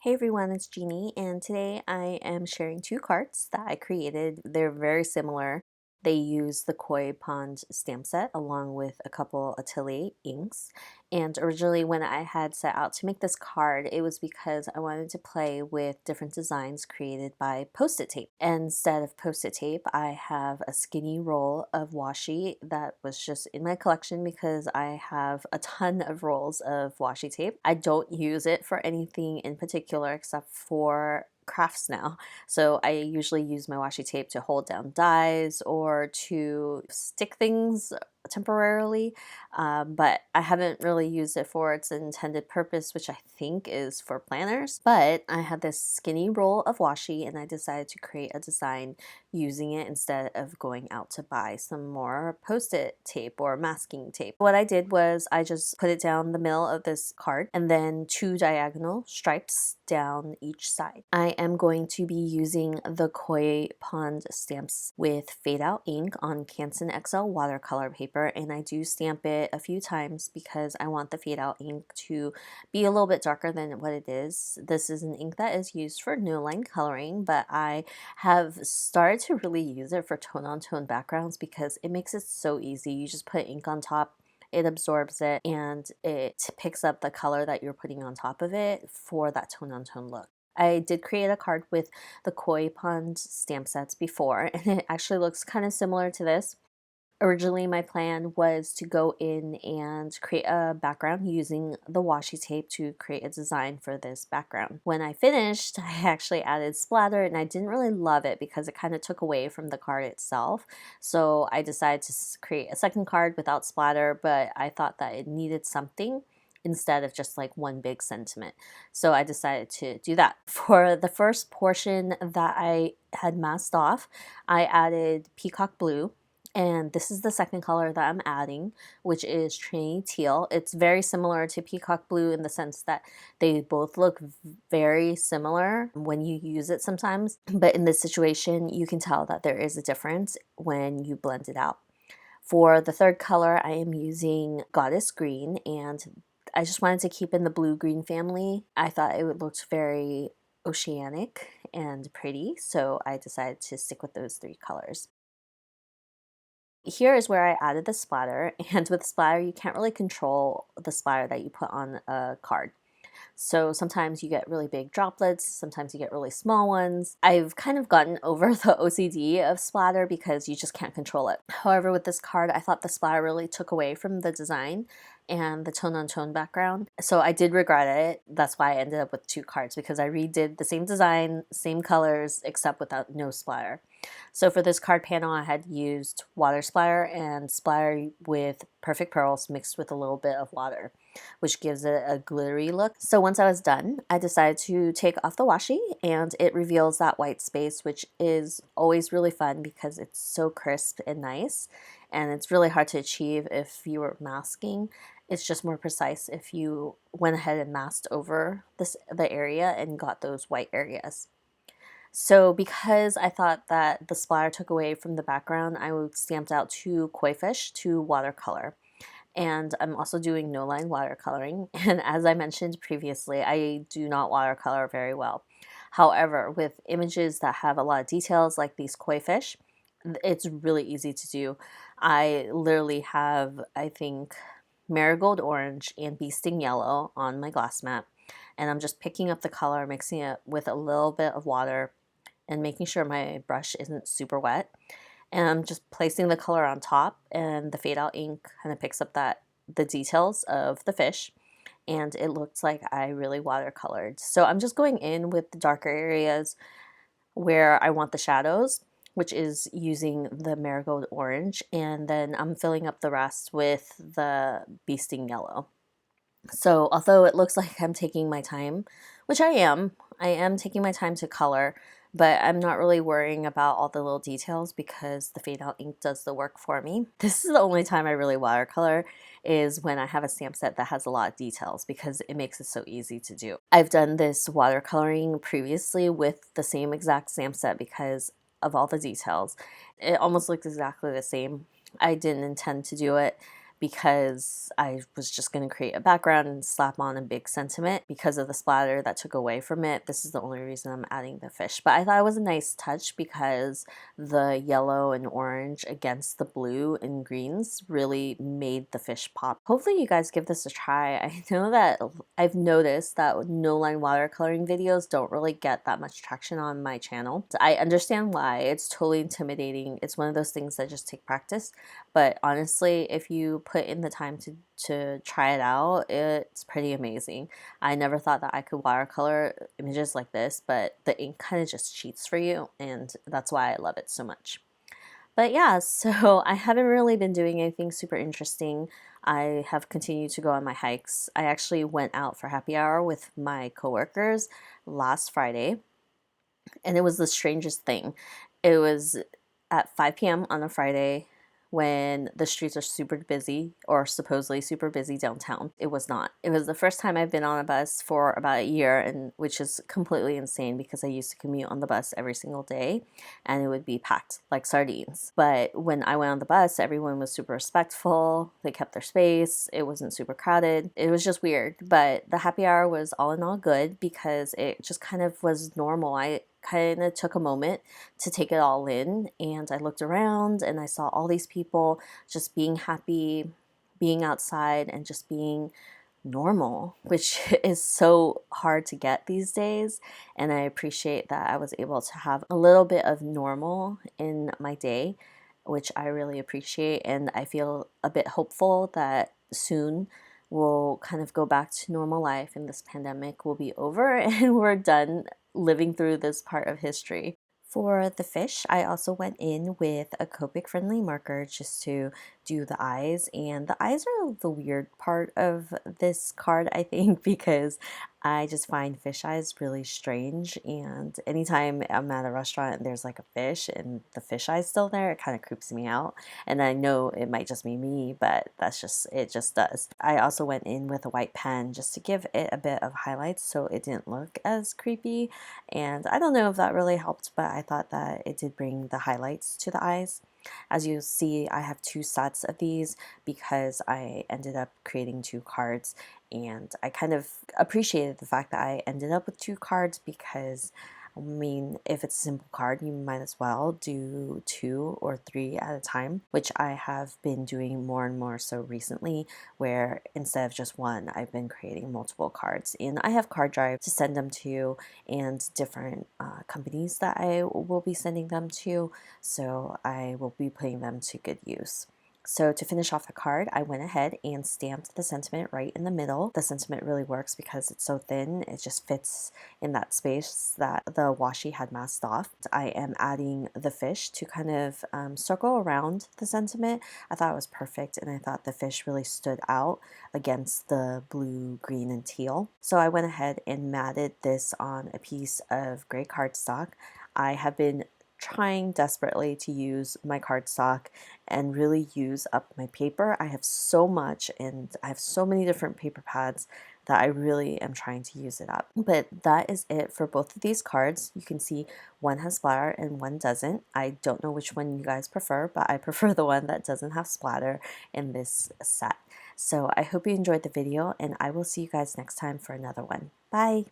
Hey everyone, it's Jeannie, and today I am sharing two cards that I created. They're very similar. They use the Koi Pond stamp set along with a couple Atelier inks. And originally, when I had set out to make this card, it was because I wanted to play with different designs created by Post-it tape. Instead of Post-it tape, I have a skinny roll of washi that was just in my collection because I have a ton of rolls of washi tape. I don't use it for anything in particular except for crafts now. So I usually use my washi tape to hold down dies or to stick things temporarily, but I haven't really used it for its intended purpose, which I think is for planners. But I had this skinny roll of washi and I decided to create a design using it instead of going out to buy some more post-it tape or masking tape. What I did was I just put it down the middle of this card and then two diagonal stripes down each side. I am going to be using the Koi Pond stamps with Fadeout Ink on Canson XL Watercolor paper, and I do stamp it a few times because I want the Fadeout ink to be a little bit darker than what it is. This is an ink that is used for no line coloring, but I have started to really use it for tone-on-tone backgrounds because it makes it so easy. You just put ink on top, it absorbs it, and it picks up the color that you're putting on top of it for that tone-on-tone look. I did create a card with the Koi Pond stamp sets before, and it actually looks kind of similar to this. Originally, my plan was to go in and create a background using the washi tape to create a design for this background. When I finished, I actually added splatter and I didn't really love it because it kind of took away from the card itself. So I decided to create a second card without splatter, but I thought that it needed something instead of just like one big sentiment. So I decided to do that. For the first portion that I had masked off, I added Peacock blue. And this is the second color that I'm adding, which is Trinity Teal. It's very similar to Peacock Blue in the sense that they both look very similar when you use it sometimes. But in this situation, you can tell that there is a difference when you blend it out. For the third color, I am using Goddess Green, and I just wanted to keep in the blue-green family. I thought it looked very oceanic and pretty, so I decided to stick with those three colors. Here is where I added the splatter, and with splatter you can't really control the splatter that you put on a card. So sometimes you get really big droplets, sometimes you get really small ones. I've kind of gotten over the OCD of splatter because you just can't control it. However, with this card, I thought the splatter really took away from the design and the tone-on-tone background. So I did regret it. That's why I ended up with two cards, because I redid the same design, same colors, except without no splatter. So for this card panel, I had used water splatter and splatter with Perfect Pearls mixed with a little bit of water, which gives it a glittery look. So once I was done, I decided to take off the washi, and it reveals that white space, which is always really fun because it's so crisp and nice, and it's really hard to achieve if you were masking. It's just more precise if you went ahead and masked over the area and got those white areas. So because I thought that the splatter took away from the background, I stamped out two koi fish to watercolor. And I'm also doing no line watercoloring. And as I mentioned previously, I do not watercolor very well. However, with images that have a lot of details like these koi fish, it's really easy to do. I literally have, I think, Marigold orange and bee sting yellow on my glass mat. And I'm just picking up the color, mixing it with a little bit of water, and making sure my brush isn't super wet. And I'm just placing the color on top, and the fade out ink kind of picks up the details of the fish, and it looks like I really watercolored. So I'm just going in with the darker areas where I want the shadows, which is using the Marigold orange, and then I'm filling up the rest with the bee sting yellow. So although it looks like I'm taking my time, which I am taking my time to color, but I'm not really worrying about all the little details because the fade out ink does the work for me. This is the only time I really watercolor, is when I have a stamp set that has a lot of details because it makes it so easy to do. I've done this watercoloring previously with the same exact stamp set because of all the details. It almost looks exactly the same. I didn't intend to do it, because I was just going to create a background and slap on a big sentiment. Because of the splatter that took away from it, this is the only reason I'm adding the fish. But I thought it was a nice touch because the yellow and orange against the blue and greens really made the fish pop. Hopefully you guys give this a try. I know that I've noticed that no-line watercoloring videos don't really get that much traction on my channel. I understand why. It's totally intimidating. It's one of those things that just take practice. But honestly, if you put in the time to try it out, it's pretty amazing. I never thought that I could watercolor images like this, but the ink kind of just cheats for you, and that's why I love it so much. But yeah, so I haven't really been doing anything super interesting. I have continued to go on my hikes. I actually went out for happy hour with my coworkers last Friday, and it was the strangest thing. It was at 5 p.m. on a Friday when the streets are super busy, or supposedly super busy downtown. It was not. It was the first time I've been on a bus for about a year, and which is completely insane because I used to commute on the bus every single day and it would be packed like sardines. But when I went on the bus, everyone was super respectful. They kept their space. It wasn't super crowded. It was just weird, but the happy hour was all in all good because it just kind of was normal. I kind of took a moment to take it all in, and I looked around and I saw all these people just being happy, being outside, and just being normal, which is so hard to get these days. And I appreciate that I was able to have a little bit of normal in my day, which I really appreciate. And I feel a bit hopeful that soon we'll kind of go back to normal life and this pandemic will be over and we're done living through this part of history. For the fish, I also went in with a Copic friendly marker just to do the eyes, and the eyes are the weird part of this card, I think, because I just find fish eyes really strange, and anytime I'm at a restaurant and there's like a fish and the fish eye's still there, it kind of creeps me out. And I know it might just be me, but that's just, it just does. I also went in with a white pen just to give it a bit of highlights so it didn't look as creepy, and I don't know if that really helped, but I thought that it did bring the highlights to the eyes. As you see, I have two sets of these because I ended up creating two cards, and I kind of appreciated the fact that I ended up with two cards because, I mean, if it's a simple card, you might as well do 2 or 3 at a time, which I have been doing more and more so recently, where instead of just one, I've been creating multiple cards. And I have card drive to send them to and different companies that I will be sending them to, so I will be putting them to good use. So to finish off the card, I went ahead and stamped the sentiment right in the middle. The sentiment really works because it's so thin, it just fits in that space that the washi had masked off. I am adding the fish to kind of circle around the sentiment. I thought it was perfect, and I thought the fish really stood out against the blue, green, and teal. So I went ahead and matted this on a piece of gray cardstock. I have been trying desperately to use my cardstock and really use up my paper. I have so much and I have so many different paper pads that I really am trying to use it up. But that is it for both of these cards. You can see one has splatter and one doesn't. I don't know which one you guys prefer, but I prefer the one that doesn't have splatter in this set. So I hope you enjoyed the video, and I will see you guys next time for another one. Bye!